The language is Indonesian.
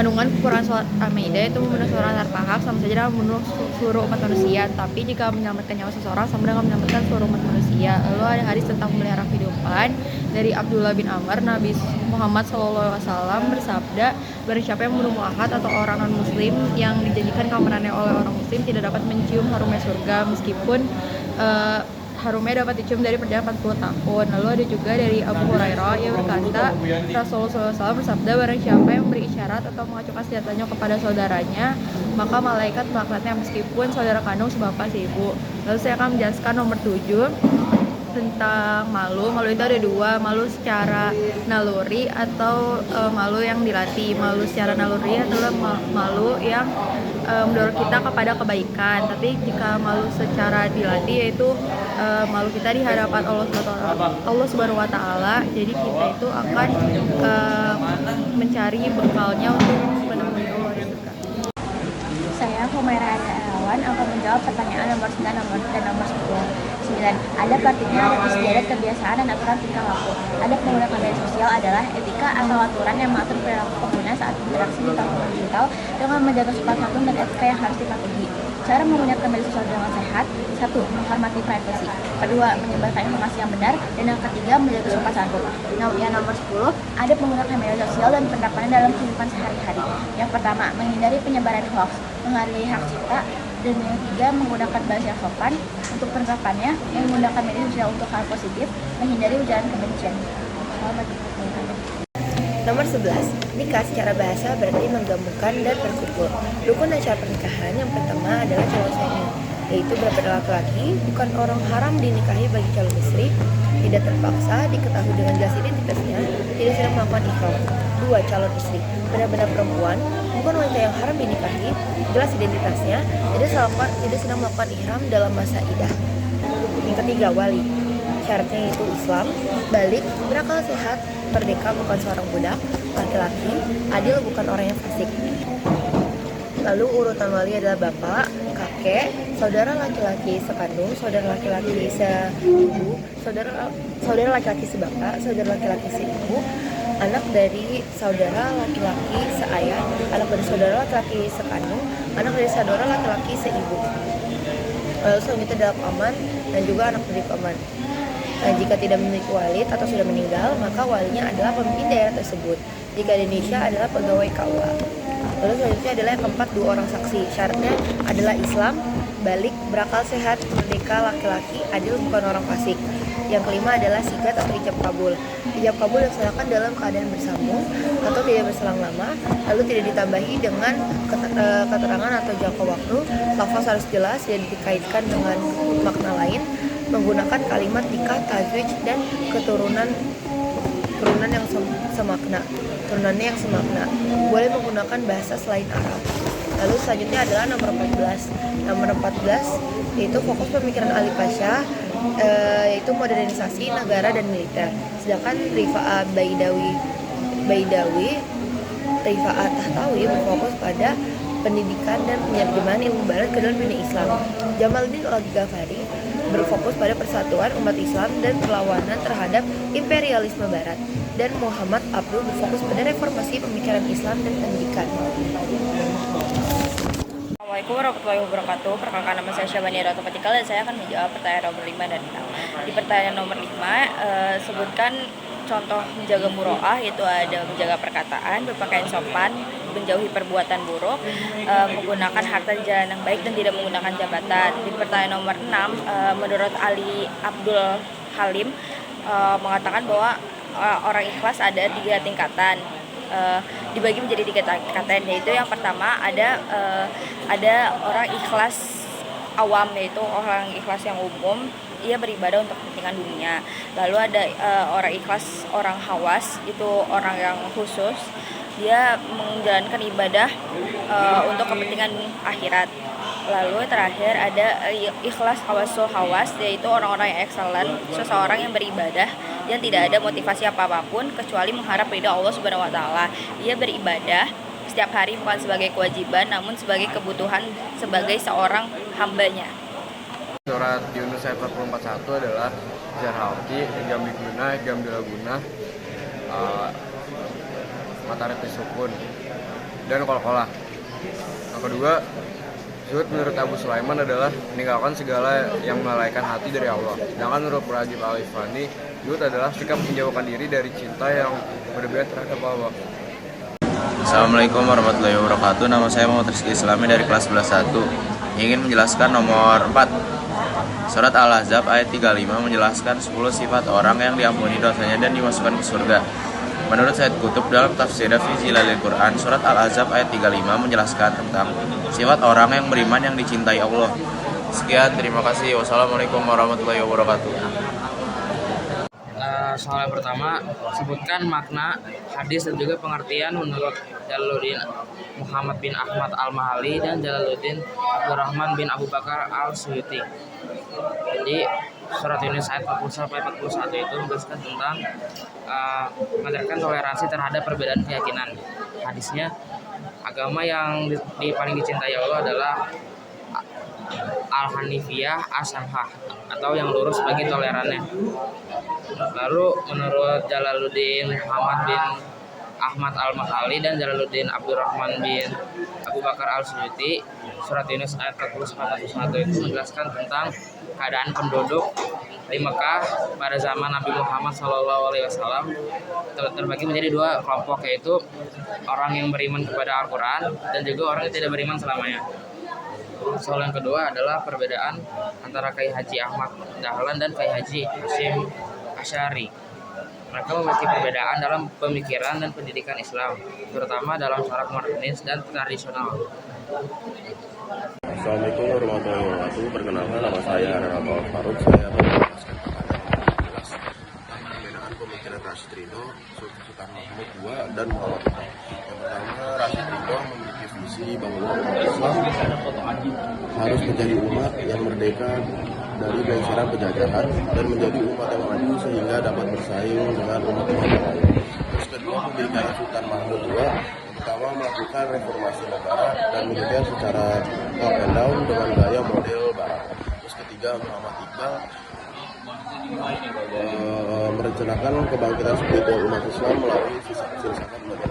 Kandungan Quran surat Al-Maidah itu membunuh seorang tanpa hak sama saja dengan membunuh seluruh umat manusia. Tapi jika menyelamatkan nyawa seseorang sama dengan menyelamatkan seluruh umat manusia. Lalu ada hadis tentang memelihara kehidupan dari Abdullah bin Amr. Nabi Muhammad SAW bersabda, barang siapa yang membunuh mu'ahad atau orang non-muslim yang dijadikan keamanannya oleh orang muslim tidak dapat mencium harumnya surga meskipun harumnya dapat dicium dari perjalanan 40 tahun. Lalu ada juga dari Abu Hurairah yang berkata, Rasulullah SAW bersabda, barang siapa yang beri isyarat atau mengacukan senjatanya kepada saudaranya, maka malaikat melaknatnya meskipun saudara kandung sebapak seibu. Lalu saya akan menjelaskan nomor 7 tentang malu. Malu itu ada dua, malu secara naluri atau malu yang dilatih. Malu secara naluri adalah malu yang mendorong kita kepada kebaikan. Tapi jika malu secara dilatih yaitu malu kita di hadapan Allah Subhanahu wa taala. Jadi kita itu akan mencari bekalnya untuk menemui Allah di surga. Saya Humaira Irawan akan menjawab pertanyaan nomor 9 dan nomor 9. Adab artinya ada istiadat, kebiasaan, dan aturan tingkah laku. Adab menggunakan media sosial adalah etika atau aturan yang mengatur perilaku pengguna saat berinteraksi di platform digital dengan menjaga sopan santun dan etika yang harus dipatuhi. Cara menggunakan media sosial dengan sehat: 1. Menghormati privasi. Kedua, menyebarkan informasi yang benar. Dan yang ketiga, menjaga sopan santun. Yang nomor 10, adab menggunakan media sosial dan penerapannya dalam kehidupan sehari-hari. Yang pertama, menghindari penyebaran hoax, menghargai hak cipta. Dan yang ketiga, menggunakan bahasa yang sopan. Untuk penerapannya, menggunakan media sosial untuk hal positif, menghindari ujaran kebencian. Selamat menikmati. Nomor 11, nikah secara bahasa berarti menggabungkan dan berkumpul. Rukun acara pernikahan yang pertama adalah calon suami, yaitu berbeda laki-laki, bukan orang haram dinikahi bagi calon istri, tidak terpaksa, diketahui dengan jelas identitasnya, tidak sedang melakukan ihram. 2. Calon istri, benar-benar perempuan, bukan wanita yang haram dinikahi, jelas identitasnya, tidak sedang melakukan ihram dalam masa iddah. Yang ketiga, wali, syaratnya yaitu Islam, balik, berakal sehat, merdeka bukan seorang budak, laki-laki, adil bukan orang yang fasik. Lalu urutan wali adalah bapak, kakek, saudara laki-laki sekandung, saudara laki-laki seibu, saudara laki-laki sebapak, saudara laki-laki seibu, anak dari saudara laki-laki seayah, anak dari saudara laki-laki sekandung, anak dari saudara laki-laki seibu. Lalu selanjutnya adalah paman dan juga anak dari paman. Nah, jika tidak memiliki walid atau sudah meninggal, maka walinya adalah pemimpin daerah tersebut. Jika di Indonesia adalah pegawai KUA. Lalu selanjutnya adalah yang keempat, 2 orang saksi. Syaratnya adalah Islam, balik, berakal sehat, merdeka, laki-laki, adil bukan orang fasik. Yang kelima adalah sigat atau ijab kabul. Ijab kabul dilaksanakan dalam keadaan bersambung atau tidak berselang lama, lalu tidak ditambahi dengan keterangan atau jangka waktu. Lafaz harus jelas dan dikaitkan dengan makna lain, menggunakan kalimat nikah, tazwij, dan turunannya yang semakna. Boleh menggunakan bahasa selain Arab. Lalu selanjutnya adalah nomor 14. Nomor 14 yaitu fokus pemikiran Ali Pasha, yaitu modernisasi negara dan militer. Sedangkan Rifa'ah Rifa'ah Tahtawi berfokus pada pendidikan dan penerjemahan ilmu barat ke dalam dunia Islam. Jamaluddin Al-Ghafari berfokus pada persatuan umat Islam dan perlawanan terhadap imperialisme barat. Dan Muhammad Abdul berfokus pada reformasi pemikiran Islam dan pendidikan. Assalamualaikum warahmatullahi wabarakatuh. Perkenalkan, nama saya Syabani Ratu Patikal dan saya akan menjawab pertanyaan nomor 5 dan 6. Di pertanyaan nomor 5, sebutkan contoh menjaga muro'ah, yaitu ada menjaga perkataan, berpakaian sopan, menjauhi perbuatan buruk, menggunakan harta di jalan yang baik dan tidak menggunakan jabatan. Di pertanyaan nomor 6, menurut Ali Abdul Halim mengatakan bahwa orang ikhlas ada 3 tingkatan. Dibagi menjadi 3 tingkatan, yaitu yang pertama ada orang ikhlas awam, yaitu orang ikhlas yang umum, ia beribadah untuk kepentingan dunia. Lalu ada orang ikhlas, orang hawas, itu orang yang khusus, dia menjalankan ibadah untuk kepentingan akhirat. Lalu terakhir ada ikhlas hawasul hawas, yaitu orang-orang yang excellent, seseorang yang beribadah yang tidak ada motivasi apapun kecuali mengharap ridha Allah Subhanahu wa taala. Ia beribadah setiap hari bukan sebagai kewajiban namun sebagai kebutuhan sebagai seorang hambanya. Surat Yunus ayat 44:1 adalah Zarhauti, Gam Biguna, Gam Dilaguna, Mataret Sukun. dan kol-kolah. Yang kedua, zuhud menurut Abu Sulaiman adalah meninggalkan segala yang melalaikan hati dari Allah. Sedangkan menurut Ragib Al-Ifani, zuhud adalah sikap menjauhkan diri dari cinta yang berlebihan terhadap Allah. Assalamualaikum warahmatullahi wabarakatuh. Nama saya Muhammad Rizky Islami dari kelas 11-1. Ingin menjelaskan nomor 4. Surat Al-Ahzab ayat 35 menjelaskan 10 sifat orang yang diampuni dosanya dan dimasukkan ke surga. Menurut Said Qutb dalam tafsir fi Zilalil Quran, surat Al-Ahzab ayat 35 menjelaskan tentang sifat orang yang beriman yang dicintai Allah. Sekian, terima kasih. Wassalamualaikum warahmatullahi wabarakatuh. Soal yang pertama, sebutkan makna hadis dan juga pengertian menurut Jalaluddin Muhammad bin Ahmad Al-Mahali dan Jalaluddin Abdurrahman bin Abu Bakar Al-Suyuti. Jadi surat Yunus ayat 40-41 itu menjelaskan tentang mengajarkan toleransi terhadap perbedaan keyakinan. Hadisnya, agama yang paling dicintai Allah adalah Al-Hanifiyah As-Samhah atau yang lurus bagi tolerannya. Lalu menurut Jalaluddin Muhammad bin Ahmad Al-Mahali dan Jalaluddin Abdurrahman bin Abu Bakar Al-Suyuti, surat Yunus ayat 40-41 itu menjelaskan tentang keadaan penduduk di Mekah pada zaman Nabi Muhammad SAW terbagi menjadi dua kelompok, yaitu orang yang beriman kepada Al-Quran dan juga orang yang tidak beriman selamanya. Soal yang kedua adalah perbedaan antara Kiai Haji Ahmad Dahlan dan Kiai Haji Hasyim Asy'ari. Mereka memiliki perbedaan dalam pemikiran dan pendidikan Islam, terutama dalam corak modernis dan tradisional. Assalamualaikum warahmatullahi wabarakatuh. Perkenalkan, nama saya Ranal Faruk. Saya akan menjelaskan kepada tentang perbedaan pemikiran Rasyid Ridho, Sultan Mahmud II, dan Muhammad Iqbal. Yang pertama, Rasyid Ridho memiliki visi bahwa Islam harus menjadi umat yang merdeka dari gengseran penjajahan dan menjadi umat yang maju sehingga dapat bersaing dengan umat-umat yang lain. Terus kedua, pemikiran Sultan Mahmud II pertama melakukan reformasi negara dan militer secara top and down dengan gaya model barat. Terus ketiga, Muhammad Iqbal merencanakan kebangkitan spiritual umat Islam melalui filsafat modern.